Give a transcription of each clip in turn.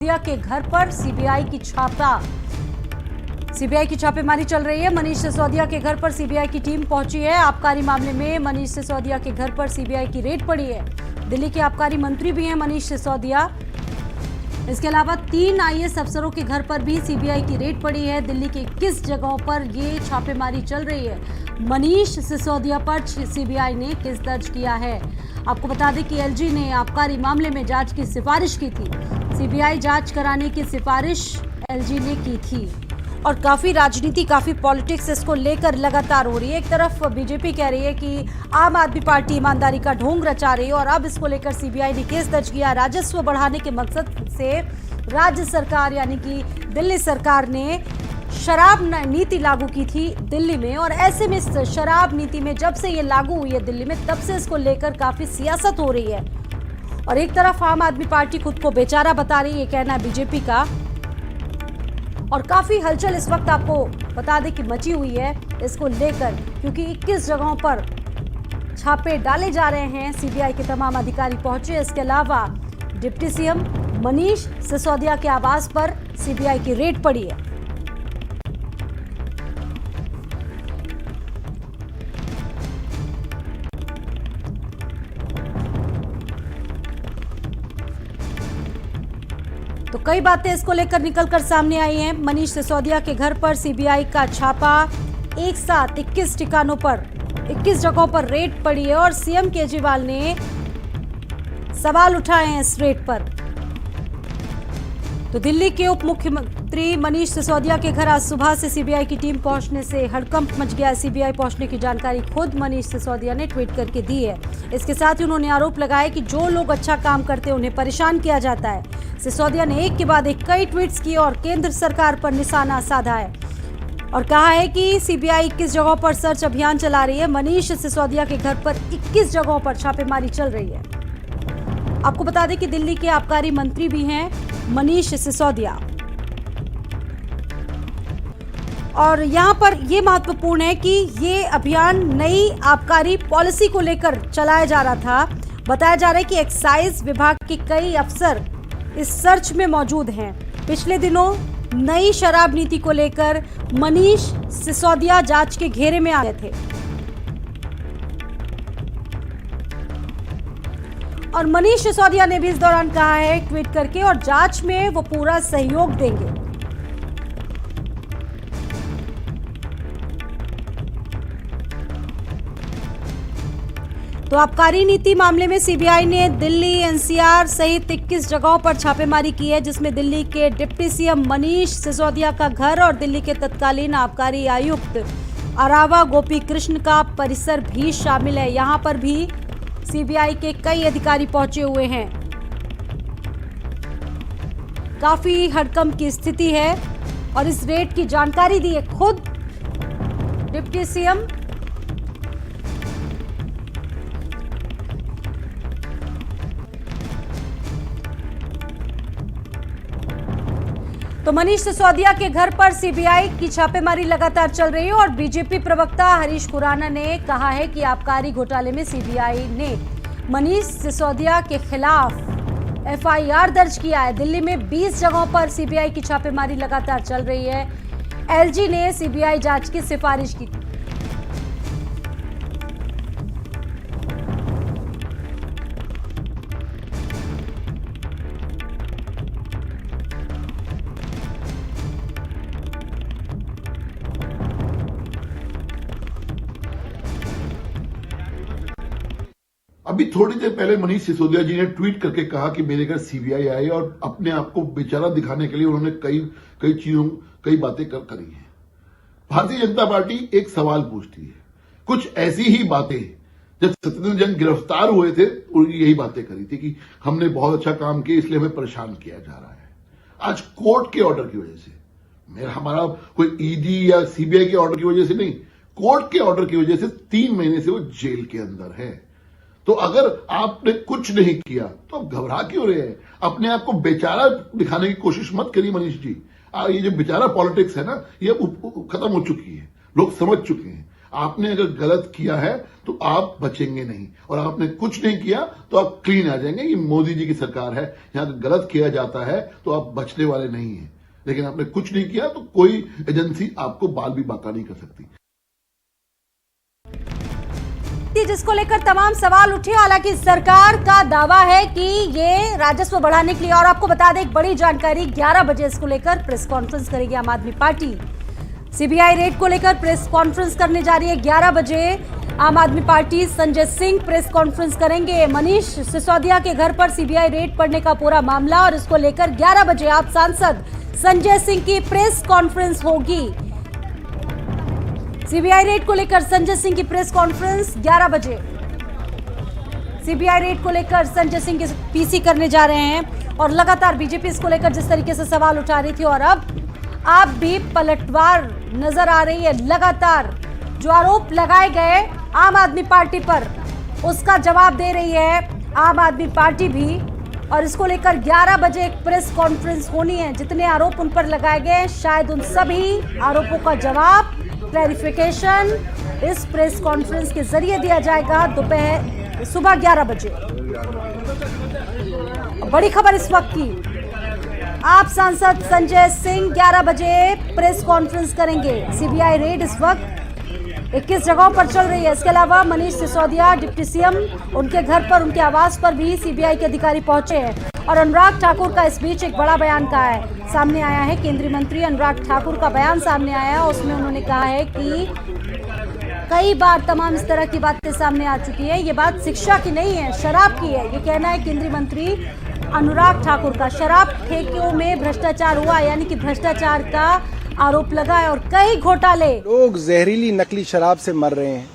सिसोदिया के घर पर सीबीआई की छापेमारी चल रही है। मनीष सिसोदिया के घर पर सीबीआई की टीम पहुंची है। आबकारी मामले में मनीष सिसोदिया के घर पर सीबीआई की रेड पड़ी है। दिल्ली के आबकारी मंत्री भी हैं मनीष सिसोदिया। इसके अलावा 3 आईएएस अफसरों के घर पर भी सीबीआई की रेड पड़ी है। दिल्ली के 21 जगहों पर ये छापेमारी चल रही है। मनीष सिसोदिया पर सीबीआई ने केस दर्ज किया है। आपको बता दें कि एलजी ने आबकारी मामले में जांच की सिफारिश की थी। सीबीआई जांच कराने की सिफारिश एलजी ने की थी। और काफी राजनीति, काफी पॉलिटिक्स इसको लेकर लगातार हो रही है। एक तरफ बीजेपी कह रही है कि आम आदमी पार्टी ईमानदारी का ढोंग रचा रही है और अब इसको लेकर सीबीआई ने केस दर्ज किया। राजस्व बढ़ाने के मकसद से राज्य सरकार यानी कि दिल्ली सरकार ने शराब नीति लागू की थी दिल्ली में, और ऐसे में शराब नीति में जब से ये लागू हुई है दिल्ली में, तब से इसको लेकर काफी सियासत हो रही है। और एक तरफ आम आदमी पार्टी खुद को बेचारा बता रही है, कहना है बीजेपी का। और काफी हलचल इस वक्त आपको बता दें कि मची हुई है इसको लेकर, क्योंकि 21 जगहों पर छापे डाले जा रहे हैं। सीबीआई के तमाम अधिकारी पहुंचे। इसके अलावा डिप्टी सीएम मनीष सिसोदिया के आवास पर सीबीआई की रेड पड़ी है। तो कई बातें इसको लेकर निकलकर सामने आई हैं। मनीष सिसोदिया के घर पर सीबीआई का छापा, एक साथ 21 ठिकानों पर 21 जगहों पर रेड पड़ी है और सीएम केजरीवाल ने सवाल उठाए हैं इस रेड पर। तो दिल्ली के उप मुख्यमंत्री मनीष सिसोदिया के घर आज सुबह से सीबीआई की टीम पहुंचने से हड़कंप मच गया। सीबीआई पहुंचने की जानकारी खुद मनीष सिसोदिया ने ट्वीट करके दी है। इसके साथ ही उन्होंने आरोप लगाया कि जो लोग अच्छा काम करते हैं उन्हें परेशान किया जाता है। सिसोदिया ने एक के बाद एक कई ट्वीट्स किए और केंद्र सरकार पर निशाना साधा है और कहा है कि सीबीआई 21 जगहों पर सर्च अभियान चला रही है। मनीष सिसोदिया के घर पर 21 जगहों पर छापेमारी चल रही है। आपको बता दें कि दिल्ली के आबकारी मंत्री भी हैं मनीष सिसोदिया। और यहां पर यह महत्वपूर्ण है कि ये अभियान नई आबकारी पॉलिसी को लेकर चलाया जा रहा था। बताया जा रहा है कि एक्साइज विभाग के कई अफसर इस सर्च में मौजूद हैं। पिछले दिनों नई शराब नीति को लेकर मनीष सिसोदिया जांच के घेरे में आ गए थे और मनीष सिसोदिया ने भी इस दौरान कहा है ट्वीट करके, और जांच में वो पूरा सहयोग देंगे। तो आबकारी नीति मामले में सीबीआई ने दिल्ली, एनसीआर सहित 21 जगहों पर छापेमारी की है, जिसमें दिल्ली के डिप्टी सीएम मनीष सिसोदिया का घर और दिल्ली के तत्कालीन आबकारी आयुक्त अरावा गोपी कृष्ण का परिसर भी शामिल है। यहां पर भी सीबीआई के कई अधिकारी पहुंचे हुए हैं। काफी हड़कंप की स्थिति है और इस रेड की जानकारी दी है खुद डिप्टी सीएम। तो मनीष सिसोदिया के घर पर सीबीआई की छापेमारी लगातार चल रही है और बीजेपी प्रवक्ता हरीश खुराना ने कहा है कि आबकारी घोटाले में सीबीआई ने मनीष सिसोदिया के खिलाफ एफआईआर दर्ज किया है। दिल्ली में 20 जगहों पर सीबीआई की छापेमारी लगातार चल रही है। एलजी ने सीबीआई जांच की सिफारिश की। अभी थोड़ी देर पहले मनीष सिसोदिया जी ने ट्वीट करके कहा कि मेरे घर सीबीआई आई और अपने आप को बेचारा दिखाने के लिए उन्होंने कई बातें करी हैं। भारतीय जनता पार्टी एक सवाल पूछती है, कुछ ऐसी ही बातें जब सत्येंद्र जैन गिरफ्तार हुए थे यही बातें करी थी कि हमने बहुत अच्छा काम किया इसलिए हमें परेशान किया जा रहा है। आज कोर्ट के ऑर्डर की वजह से, हमारा कोई ईडी या सीबीआई के ऑर्डर की वजह से नहीं, कोर्ट के ऑर्डर की वजह से 3 महीने से वो जेल के अंदर है। तो अगर आपने कुछ नहीं किया तो आप घबरा क्यों रहे हैं? अपने आप को बेचारा दिखाने की कोशिश मत करिए मनीष जी। ये जो बेचारा पॉलिटिक्स है ना, ये खत्म हो चुकी है, लोग समझ चुके हैं। आपने अगर गलत किया है तो आप बचेंगे नहीं, और आपने कुछ नहीं किया तो आप क्लीन आ जाएंगे। ये मोदी जी की सरकार है, यहां अगर गलत किया जाता है तो आप बचने वाले नहीं हैं। लेकिन आपने कुछ नहीं किया तो कोई एजेंसी आपको बाल भी बाका नहीं कर सकती। जिसको लेकर तमाम सवाल उठे, हालांकि सरकार का दावा है कि ये राजस्व बढ़ाने के लिए, और आपको बता दें एक बड़ी जानकारी, 11 बजे इसको लेकर प्रेस कॉन्फ्रेंस करेगी आम आदमी पार्टी। सीबीआई रेड को लेकर प्रेस कॉन्फ्रेंस करने जा रही है 11 बजे आम आदमी party. Sanjay Singh press conference करेंगे। मनीष सिसोदिया के घर पर सीबीआई रेड पड़ने का पूरा मामला, और इसको लेकर 11 बजे आप सांसद संजय सिंह की प्रेस कॉन्फ्रेंस होगी। सीबीआई रेड को लेकर संजय सिंह की प्रेस कॉन्फ्रेंस 11 बजे। सीबीआई रेड को लेकर संजय सिंह के पीसी करने जा रहे हैं, और लगातार बीजेपी इसको लेकर जिस तरीके से सवाल उठा रही थी, और अब आप भी पलटवार नजर आ रही है। लगातार जो आरोप लगाए गए आम आदमी पार्टी पर, उसका जवाब दे रही है आम आदमी पार्टी भी, और इसको लेकर 11 बजे एक प्रेस कॉन्फ्रेंस होनी है। जितने आरोप उन पर लगाए गए, शायद उन सभी आरोपों का जवाब, क्लैरिफिकेशन इस प्रेस कॉन्फ्रेंस के जरिए दिया जाएगा सुबह 11 बजे। बड़ी खबर इस वक्त की, आप सांसद संजय सिंह 11 बजे प्रेस कॉन्फ्रेंस करेंगे। सीबीआई रेड इस वक्त 21 जगहों पर चल रही है। इसके अलावा मनीष सिसोदिया डिप्टी सीएम, उनके घर पर, उनके आवास पर भी सीबीआई के अधिकारी पहुंचे हैं। और अनुराग ठाकुर का इस बीच एक बड़ा बयान सामने आया है। केंद्रीय मंत्री अनुराग ठाकुर का बयान सामने आया है। उसमें उन्होंने कहा है कि कई बार तमाम इस तरह की बातें सामने आ चुकी है, ये बात शिक्षा की नहीं है, शराब की है। ये कहना है केंद्रीय मंत्री अनुराग ठाकुर का। शराब ठेकों में भ्रष्टाचार हुआ, यानी कि भ्रष्टाचार का आरोप लगा है, और कई घोटाले। लोग जहरीली नकली शराब से मर रहे हैं।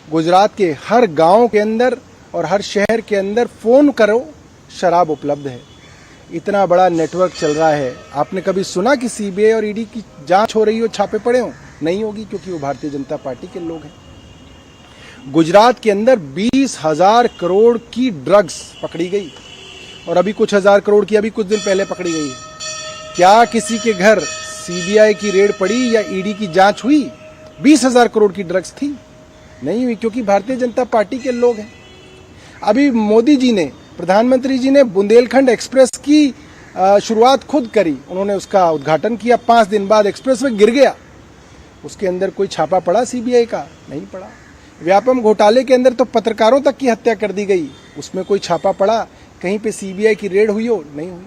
गुजरात के हर गांव के अंदर और हर शहर के अंदर फोन करो, शराब उपलब्ध है। इतना बड़ा नेटवर्क चल रहा है। आपने कभी सुना कि सीबीआई और ईडी की जांच हो रही हो, छापे पड़े हो? नहीं होगी, क्योंकि वो भारतीय जनता पार्टी के लोग हैं। गुजरात के अंदर 20,000 करोड़ की ड्रग्स पकड़ी गई, और अभी कुछ हजार करोड़ की अभी कुछ दिन पहले पकड़ी गई है। क्या किसी के घर सीबीआई की रेड पड़ी या ईडी की जांच हुई? 20,000 करोड़ की ड्रग्स थी? नहीं हुई, क्योंकि भारतीय जनता पार्टी के लोग हैं। अभी मोदी जी ने, प्रधानमंत्री जी ने बुंदेलखंड एक्सप्रेस की शुरुआत खुद करी। उन्होंने उसका उद्घाटन किया, 5 दिन बाद एक्सप्रेस वे गिर गया। उसके अंदर कोई छापा पड़ा सीबीआई का? नहीं पड़ा। व्यापम घोटाले के अंदर तो पत्रकारों तक की हत्या कर दी गई, उसमें कोई छापा पड़ा? कहीं पे सीबीआई की रेड हुई हो? नहीं हुई।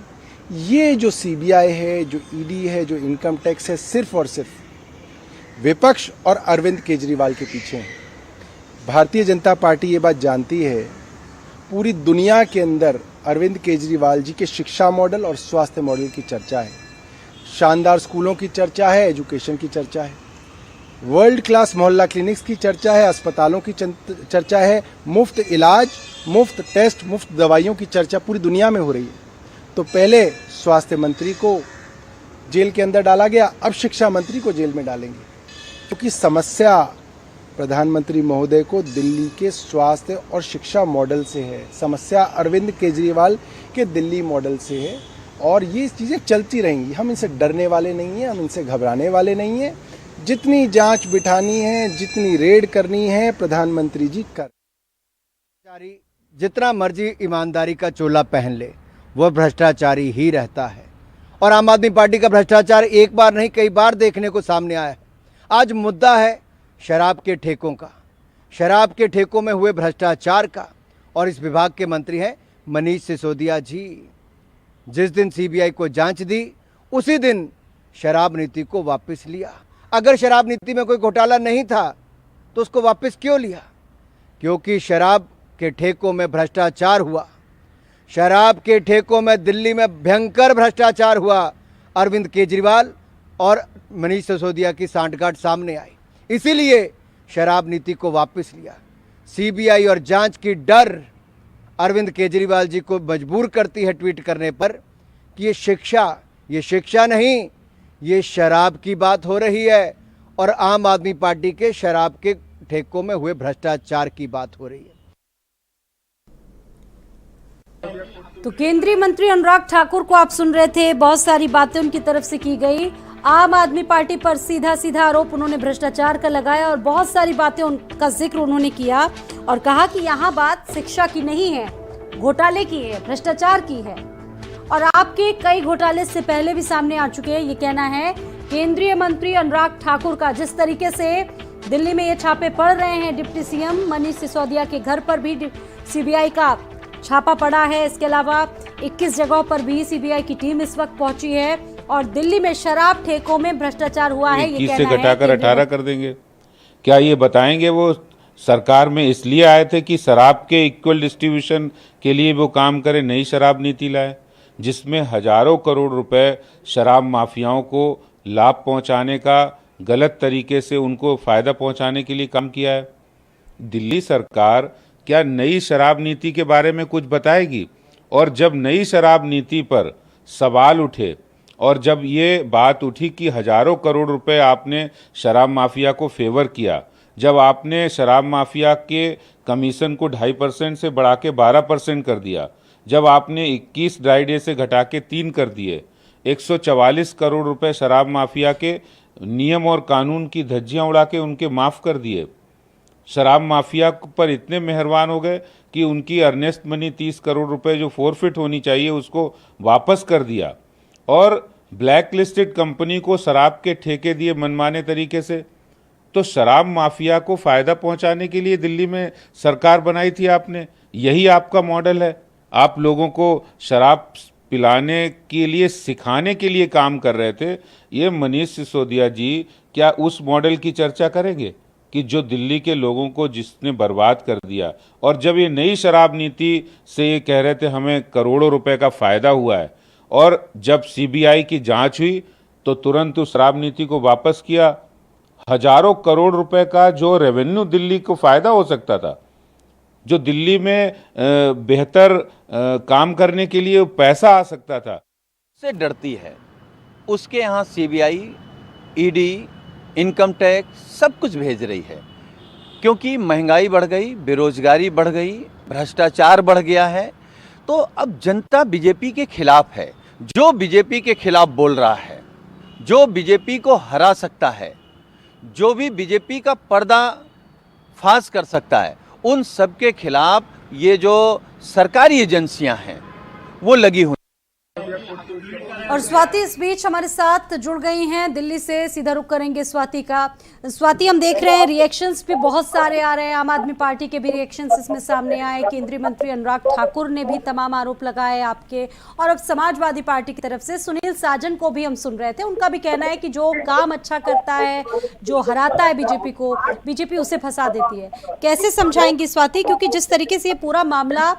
ये जो सीबीआई है, जो ईडी है, जो इनकम टैक्स है, सिर्फ और सिर्फ विपक्ष और अरविंद केजरीवाल के पीछे है। भारतीय जनता पार्टी ये बात जानती है, पूरी दुनिया के अंदर अरविंद केजरीवाल जी के शिक्षा मॉडल और स्वास्थ्य मॉडल की चर्चा है। शानदार स्कूलों की चर्चा है, एजुकेशन की चर्चा है, वर्ल्ड क्लास मोहल्ला क्लिनिक्स की चर्चा है, अस्पतालों की चर्चा है, मुफ्त इलाज, मुफ्त टेस्ट, मुफ्त दवाइयों की चर्चा पूरी दुनिया में हो रही है। तो पहले स्वास्थ्य मंत्री को जेल के अंदर डाला गया, अब शिक्षा मंत्री को जेल में डालेंगे, क्योंकि समस्या प्रधानमंत्री महोदय को दिल्ली के स्वास्थ्य और शिक्षा मॉडल से है। समस्या अरविंद केजरीवाल के दिल्ली मॉडल से है, और ये चीज़ें चलती रहेंगी। हम इनसे डरने वाले नहीं हैं, हम इनसे घबराने वाले नहीं हैं। जितनी जांच बिठानी है, जितनी रेड करनी है, प्रधानमंत्री जी कर। जितना मर्जी ईमानदारी का चोला पहन ले, वह भ्रष्टाचारी ही रहता है। और आम आदमी पार्टी का भ्रष्टाचार एक बार नहीं, कई बार देखने को सामने आया है। आज मुद्दा है शराब के ठेकों का, शराब के ठेकों में हुए भ्रष्टाचार का, और इस विभाग के मंत्री हैं मनीष सिसोदिया जी। जिस दिन सीबीआई को जांच दी, उसी दिन शराब नीति को वापस लिया। अगर शराब नीति में कोई घोटाला नहीं था तो उसको वापस क्यों लिया? क्योंकि शराब के ठेकों में भ्रष्टाचार हुआ। शराब के ठेकों में दिल्ली में भयंकर भ्रष्टाचार हुआ। अरविंद केजरीवाल और मनीष सिसोदिया की सांठगांठ सामने आई, इसीलिए शराब नीति को वापस लिया। सीबीआई और जांच की डर अरविंद केजरीवाल जी को मजबूर करती है ट्वीट करने पर कि ये शिक्षा नहीं, ये शराब की बात हो रही है, और आम आदमी पार्टी के शराब के ठेकों में हुए भ्रष्टाचार की बात हो रही है। तो केंद्रीय मंत्री अनुराग ठाकुर को आप सुन रहे थे, बहुत सारी बातें उनकी तरफ से की गई। आम आदमी पार्टी पर सीधा सीधा आरोप उन्होंने भ्रष्टाचार का लगाया और बहुत सारी बातें उनका जिक्र उन्होंने किया और कहा कि यहाँ बात शिक्षा की नहीं है, घोटाले की है, भ्रष्टाचार की है। और आपके कई घोटाले से पहले भी सामने आ चुके हैं, ये कहना है केंद्रीय मंत्री अनुराग ठाकुर का। जिस तरीके से दिल्ली में ये छापे पड़ रहे हैं, डिप्टी सीएम मनीष सिसोदिया के घर पर भी सीबीआई का छापा पड़ा है। इसके अलावा 21 जगहों पर भी सीबीआई की टीम इस वक्त पहुंची है और दिल्ली में शराब ठेकों में भ्रष्टाचार हुआ है, ये कहना है। 21 से घटाकर 18 कर देंगे। क्या ये बताएंगे वो सरकार में इसलिए आए थे कि शराब के इक्वल डिस्ट्रीब्यूशन के लिए वो काम करे, नई शराब नीति लाए जिसमें हजारों करोड़ रुपए शराब माफियाओं को लाभ पहुंचाने का, गलत तरीके से उनको फायदा पहुंचाने के लिए काम किया है। दिल्ली सरकार क्या नई शराब नीति के बारे में कुछ बताएगी? और जब नई शराब नीति पर सवाल उठे और जब ये बात उठी कि हजारों करोड़ रुपए आपने शराब माफिया को फेवर किया, जब आपने शराब माफिया के कमीशन को 2.5% से बढ़ा के 12% कर दिया, जब आपने 21 ड्राई डे से घटा के 3 कर दिए, 144 करोड़ रुपए शराब माफिया के नियम और कानून की धज्जियां उड़ा के उनके माफ़ कर दिए, शराब माफिया पर इतने मेहरबान हो गए कि उनकी अर्नेस्ट मनी 30 करोड़ रुपए जो फोरफिट होनी चाहिए उसको वापस कर दिया और ब्लैक लिस्टेड कंपनी को शराब के ठेके दिए मनमाने तरीके से। तो शराब माफिया को फ़ायदा पहुंचाने के लिए दिल्ली में सरकार बनाई थी आपने, यही आपका मॉडल है। आप लोगों को शराब पिलाने के लिए, सिखाने के लिए काम कर रहे थे। ये मनीष सिसोदिया जी क्या उस मॉडल की चर्चा करेंगे कि जो दिल्ली के लोगों को जिसने बर्बाद कर दिया? और जब ये नई शराब नीति से ये कह रहे थे हमें करोड़ों रुपए का फ़ायदा हुआ है और जब सीबीआई की जांच हुई तो तुरंत उस शराब नीति को वापस किया। हजारों करोड़ रुपए का जो रेवेन्यू दिल्ली को फ़ायदा हो सकता था, जो दिल्ली में बेहतर काम करने के लिए पैसा आ सकता था, से डरती है। उसके यहाँ सीबीआई, ईडी, इनकम टैक्स सब कुछ भेज रही है क्योंकि महंगाई बढ़ गई, बेरोजगारी बढ़ गई, भ्रष्टाचार बढ़ गया है। तो अब जनता बीजेपी के खिलाफ है। जो बीजेपी के खिलाफ बोल रहा है, जो बीजेपी को हरा सकता है, जो भी बीजेपी का पर्दा फाश कर सकता है, उन सब के खिलाफ ये जो सरकारी एजेंसियां हैं वो लगी हुई। और स्वाति इस बीच हमारे साथ जुड़ गई हैं, दिल्ली से सीधा रुख करेंगे स्वाति का। स्वाति, हम देख रहे हैं रिएक्शंस भी बहुत सारे आ रहे हैं, आम आदमी पार्टी के भी रिएक्शंस इसमें सामने आए, केंद्रीय मंत्री अनुराग ठाकुर ने भी तमाम आरोप लगाए आपके, और अब समाजवादी पार्टी की तरफ से सुनील साजन को भी हम सुन रहे थे। उनका भी कहना है कि जो काम अच्छा करता है, जो हराता है बीजेपी को, बीजेपी उसे फंसा देती है। कैसे समझाएंगी स्वाति, क्योंकि जिस तरीके से ये पूरा मामला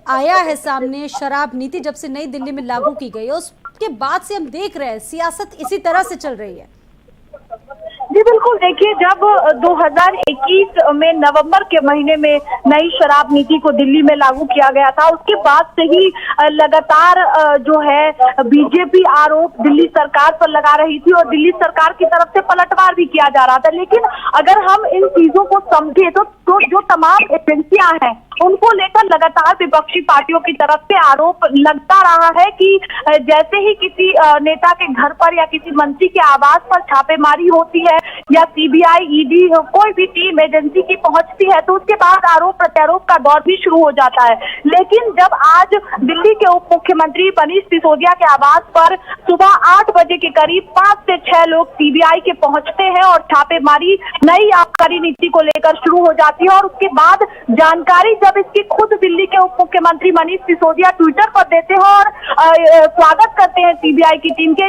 आया है सामने, शराब नीति जब से नई दिल्ली में लागू की गई है उसके बाद से हम देख रहे हैं सियासत इसी तरह से चल रही है। जी बिल्कुल, देखिए जब 2021 में नवंबर के महीने में नई शराब नीति को दिल्ली में लागू किया गया था, उसके बाद से ही लगातार जो है बीजेपी आरोप दिल्ली सरकार पर लगा रही थी और दिल्ली सरकार की तरफ से पलटवार भी किया जा रहा था। लेकिन अगर हम इन चीजों को समझे तो जो तमाम एजेंसियां हैं उनको लेकर लगातार विपक्षी पार्टियों की तरफ से आरोप लगता रहा है कि जैसे ही किसी नेता के घर पर या किसी मंत्री के आवास पर छापेमारी होती है या सीबीआई, ईडी, कोई भी टीम एजेंसी की पहुंचती है तो उसके बाद आरोप प्रत्यारोप का दौर भी शुरू हो जाता है। लेकिन जब आज दिल्ली के उप मुख्यमंत्री मनीष सिसोदिया के आवास पर सुबह 8 बजे के करीब 5 से 6 लोग सीबीआई के पहुंचते हैं और छापेमारी नई आबकारी नीति को लेकर शुरू हो जाती है और उसके बाद जानकारी जब इसकी खुद दिल्ली के उप मुख्यमंत्री मनीष सिसोदिया ट्विटर पर देते हैं और स्वागत करते हैं सीबीआई की टीम के,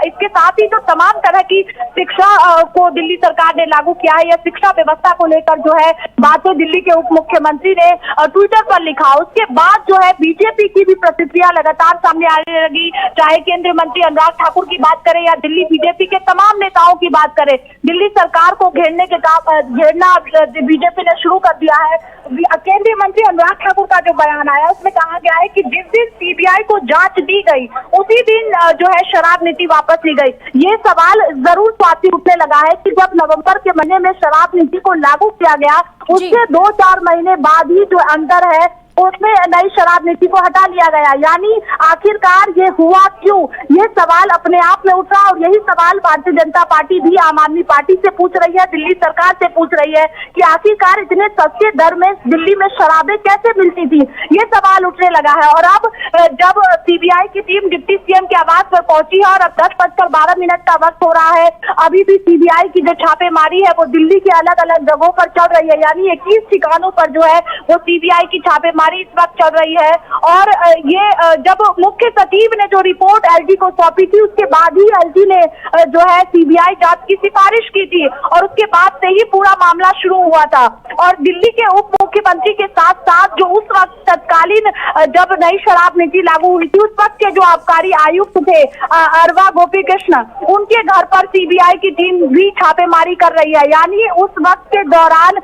इसके साथ ही जो तमाम तरह की शिक्षा को दिल्ली सरकार ने लागू किया है या शिक्षा व्यवस्था को लेकर जो है बातें दिल्ली के उप मुख्यमंत्री ने ट्विटर पर लिखा, उसके बाद जो है बीजेपी की भी प्रतिक्रिया लगातार सामने आने लगी। चाहे केंद्रीय मंत्री अनुराग ठाकुर की बात करें या दिल्ली बीजेपी के तमाम नेताओं की बात करें, दिल्ली सरकार को घेरना बीजेपी ने शुरू कर दिया है। केंद्रीय मंत्री अनुराग ठाकुर का जो बयान आया उसमें कहा गया है कि जिस दिन सीबीआई को जांच दी गई उसी दिन जो है शराब नीति वापस ली गई। ये सवाल जरूर स्वाति उठने लगा है कि जब नवंबर के महीने में शराब नीति को लागू किया गया उसके 2-4 महीने बाद ही जो अंदर है उसमें नई शराब नीति को हटा लिया गया। यानी आखिरकार ये हुआ क्यों, ये सवाल अपने आप में उठा और यही सवाल भारतीय जनता पार्टी भी आम आदमी पार्टी से पूछ रही है, दिल्ली सरकार से पूछ रही है कि आखिरकार इतने सस्ते दर में दिल्ली में शराबें कैसे मिलती थी, ये सवाल उठने लगा है। और अब जब सीबीआई की टीम डिप्टी सीएम के आवास पर पहुंची है और अब 10:12 का वक्त हो रहा है, अभी भी सीबीआई की जो छापेमारी है वो दिल्ली के अलग अलग जगहों पर चल रही है। यानी 21 ठिकानों पर जो है वो सीबीआई की छापेमारी इस वक्त चल रही है। और ये जब मुख्य सचिव ने जो रिपोर्ट एलजी को सौंपी थी उसके बाद ही एलजी ने जो है सीबीआई जांच की सिफारिश की थी और उसके बाद से ही पूरा मामला शुरू हुआ था। और दिल्ली के उप मुख्यमंत्री के साथ साथ जो उस वक्त तत्कालीन जब नई शराब नीति लागू हुई थी उस वक्त के जो आबकारी आयुक्त थे अरवा गोपी कृष्ण, उनके घर पर सीबीआई की टीम भी छापेमारी कर रही है। यानी उस वक्त के दौरान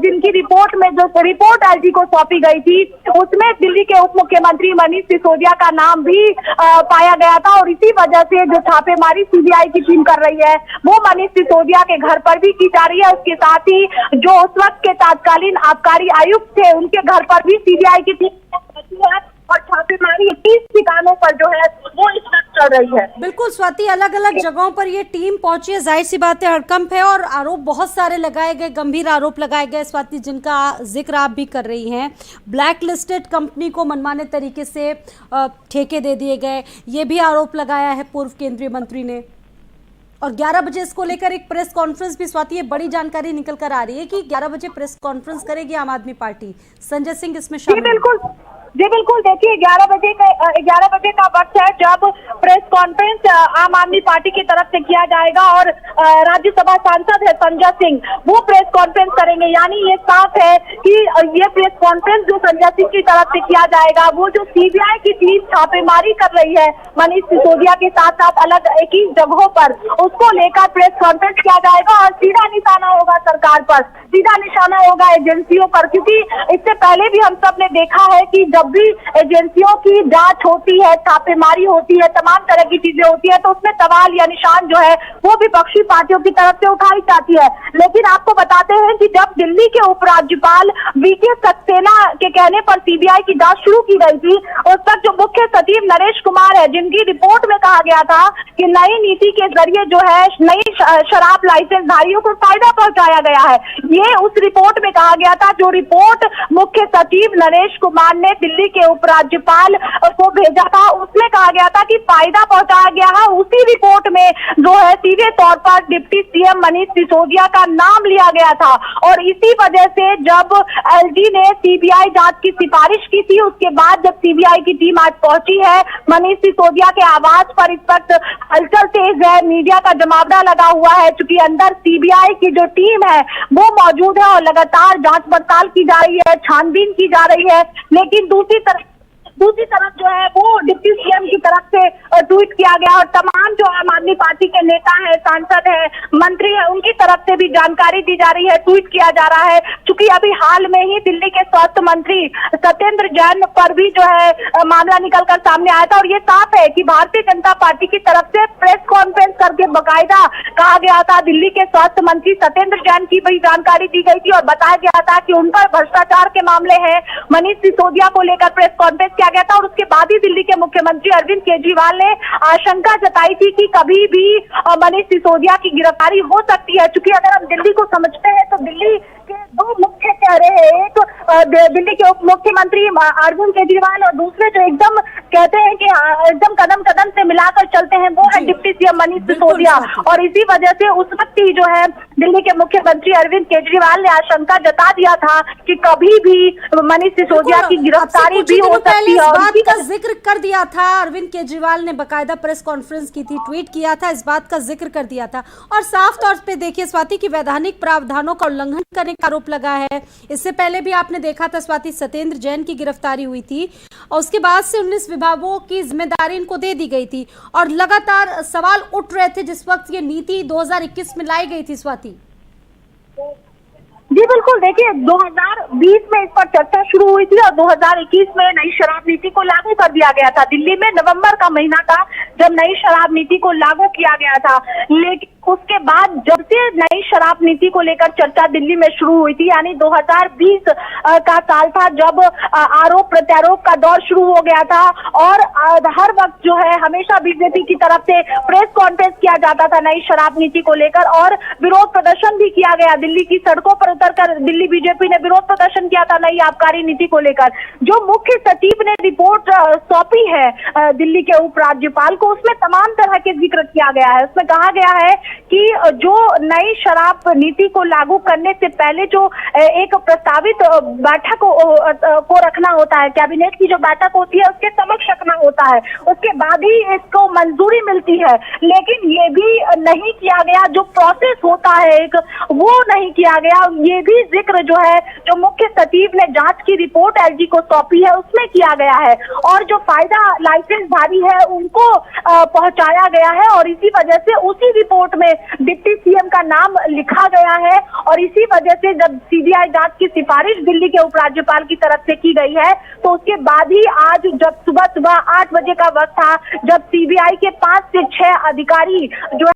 जिनकी रिपोर्ट में जो रिपोर्ट एलजी को सौंपी गई थी उसमें दिल्ली के उप मुख्यमंत्री मनीष सिसोदिया का नाम भी पाया गया था। और इसी वजह से जो छापेमारी सीबीआई की टीम कर रही है वो मनीष सिसोदिया के घर पर भी की जा रही है। उसके साथ ही जो उस वक्त के तत्कालीन आबकारी आयुक्त थे उनके घर पर भी सीबीआई की टीम है और छापेमारी 30 ठिकानों पर जो है वो इस वक्त चल रही है। बिल्कुल स्वाति, अलग अलग जगहों पर ये टीम पहुंची है, जाहिर सी बात है हड़कंप है और आरोप बहुत सारे लगाए गए, गंभीर आरोप लगाए गए स्वाति, जिनका जिक्र आप भी कर रही हैं। ब्लैक लिस्टेड कंपनी को मनमाने तरीके से ठेके दे दिए गए, ये भी आरोप लगाया है पूर्व केंद्रीय मंत्री ने। और 11 बजे इसको लेकर एक प्रेस कॉन्फ्रेंस भी स्वाति, ये बड़ी जानकारी निकल कर आ रही है कि 11 बजे प्रेस कॉन्फ्रेंस करेगी आम आदमी पार्टी। संजय सिंह इसमें शामिल। जी बिल्कुल, देखिए 11 बजे का वक्त है जब प्रेस कॉन्फ्रेंस आम आदमी पार्टी की तरफ से किया जाएगा और राज्यसभा सांसद है संजय सिंह, वो प्रेस कॉन्फ्रेंस करेंगे। यानी ये साफ है कि ये प्रेस कॉन्फ्रेंस जो संजय सिंह की तरफ से किया जाएगा वो जो सीबीआई की टीम छापेमारी कर रही है मनीष सिसोदिया के साथ साथ अलग 21 जगहों पर, उसको लेकर प्रेस कॉन्फ्रेंस किया जाएगा और सीधा निशाना होगा सरकार पर, सीधा निशाना होगा एजेंसियों पर। क्योंकि इससे पहले भी हम सब ने देखा है कि जब भी एजेंसियों की जांच होती है, छापेमारी होती है, तमाम तरह की चीजें होती है तो उसमें सवाल या निशान जो है वो विपक्षी पार्टियों की तरफ से उठाई जाती है। लेकिन आपको बताते हैं कि जब दिल्ली के उपराज्यपाल वीके सक्सेना के कहने पर सीबीआई की जांच शुरू की गई थी, उस वक्त जो मुख्य सचिव नरेश कुमार है, जिनकी रिपोर्ट में कहा गया था कि नई नीति के जरिए जो है नई शराब लाइसेंस धारियों को फायदा पहुंचाया गया है, ये उस रिपोर्ट में कहा गया था। जो रिपोर्ट मुख्य सचिव नरेश कुमार ने दिल्ली के उपराज्यपाल को भेजा था उसमें कहा गया था कि फायदा पहुंचाया गया है। उसी रिपोर्ट में जो है सीधे तौर पर डिप्टी सीएम मनीष सिसोदिया का नाम लिया गया था। और इसी वजह से जब एलजी ने सीबीआई जांच की सिफारिश की थी, उसके बाद जब सीबीआई की टीम आज पहुंची है मनीष सिसोदिया के आवास पर, इस वक्त हलचल तेज है, मीडिया का जमावड़ा लगा हुआ है क्योंकि अंदर सीबीआई की जो टीम है वो मौजूद है और लगातार जांच पड़ताल की जा रही है, छानबीन की जा रही है। लेकिन दूसरी तरफ जो है वो डिप्टी सीएम की तरफ से ट्वीट किया गया और तमाम जो आम आदमी पार्टी के नेता हैं, सांसद हैं, मंत्री हैं, उनकी तरफ से भी जानकारी दी जा रही है, ट्वीट किया जा रहा है। क्योंकि अभी हाल में ही दिल्ली के स्वास्थ्य मंत्री सत्येंद्र जैन पर भी जो है मामला निकलकर सामने आया था और ये साफ है कि भारतीय जनता पार्टी की तरफ से प्रेस कॉन्फ्रेंस करके बाकायदा कहा गया था, दिल्ली के स्वास्थ्य मंत्री सत्येंद्र जैन की भी जानकारी दी गई थी और बताया गया था कि उन पर भ्रष्टाचार के मामले हैं। मनीष सिसोदिया को लेकर प्रेस कॉन्फ्रेंस किया गया था और उसके बाद ही दिल्ली के मुख्यमंत्री अरविंद केजरीवाल ने आशंका जताई थी कि कभी भी मनीष सिसोदिया की गिरफ्तारी हो सकती है। क्योंकि अगर हम दिल्ली को समझते हैं तो दिल्ली के दो मुख्य चेहरे हैं, एक दिल्ली के उप मुख्यमंत्री अरविंद केजरीवाल और दूसरे जो एकदम कहते हैं कि एकदम कदम कदम से मिलाकर चलते हैं वो है डिप्टी सीएम मनीष सिसोदिया। और इसी वजह से उस वक्त ही जो है दिल्ली के मुख्यमंत्री अरविंद केजरीवाल ने आशंका जता दिया था कि कभी भी मनीष सिसोदिया की गिरफ्तारी भी हो सकती है। इस बात का जिक्र कर दिया था अरविंद केजरीवाल ने, बाकायदा प्रेस कॉन्फ्रेंस की थी, ट्वीट किया था, इस बात का जिक्र कर दिया था। और साफ तौर पे देखिए स्वाति की वैधानिक प्रावधानों का उल्लंघन करने का आरोप लगा है। इससे पहले भी आपने देखा था स्वाति, सत्येंद्र जैन की गिरफ्तारी हुई थी और उसके बाद से 19 विभागों की जिम्मेदारी इनको दे दी गई थी और लगातार सवाल उठ रहे थे जिस वक्त ये नीति 2021 में लाई गई थी स्वाति। जी बिल्कुल, देखिए 2020 में इस पर चर्चा शुरू हुई थी और 2021 में नई शराब नीति को लागू कर दिया गया था। दिल्ली में नवंबर का महीना था जब नई शराब नीति को लागू किया गया था। लेकिन उसके बाद जब से नई शराब नीति को लेकर चर्चा दिल्ली में शुरू हुई थी, यानी 2020 का साल था जब आरोप प्रत्यारोप का दौर शुरू हो गया था और हर वक्त जो है हमेशा बीजेपी की तरफ से प्रेस कॉन्फ्रेंस किया जाता था नई शराब नीति को लेकर और विरोध प्रदर्शन भी किया गया। दिल्ली की सड़कों पर उतरकर दिल्ली बीजेपी ने विरोध प्रदर्शन किया था नई आबकारी नीति को लेकर। जो मुख्य सचिव ने रिपोर्ट सौंपी है दिल्ली के उपराज्यपाल को, उसमें तमाम तरह के जिक्र किया गया है। उसमें कहा गया है कि जो नई शराब नीति को लागू करने से पहले जो एक प्रस्तावित बैठक को रखना होता है, कैबिनेट की जो बैठक होती है उसके समक्ष रखना होता है, उसके बाद ही इसको मंजूरी मिलती है। लेकिन ये भी नहीं किया गया, जो प्रोसेस होता है एक, वो नहीं किया गया। ये भी जिक्र जो है जो मुख्य सचिव ने जांच की रिपोर्ट एलजी को सौंपी है उसमें किया गया है और जो फायदा लाइसेंसधारी है उनको पहुंचाया गया है और इसी वजह से उसी रिपोर्ट में डिप्टी सीएम का नाम लिखा गया है और इसी वजह से जब सीबीआई जांच की सिफारिश दिल्ली के उपराज्यपाल की तरफ से की गई है तो उसके बाद ही आज जब सुबह 8 बजे का वक्त था जब सीबीआई के 5 से 6 अधिकारी जो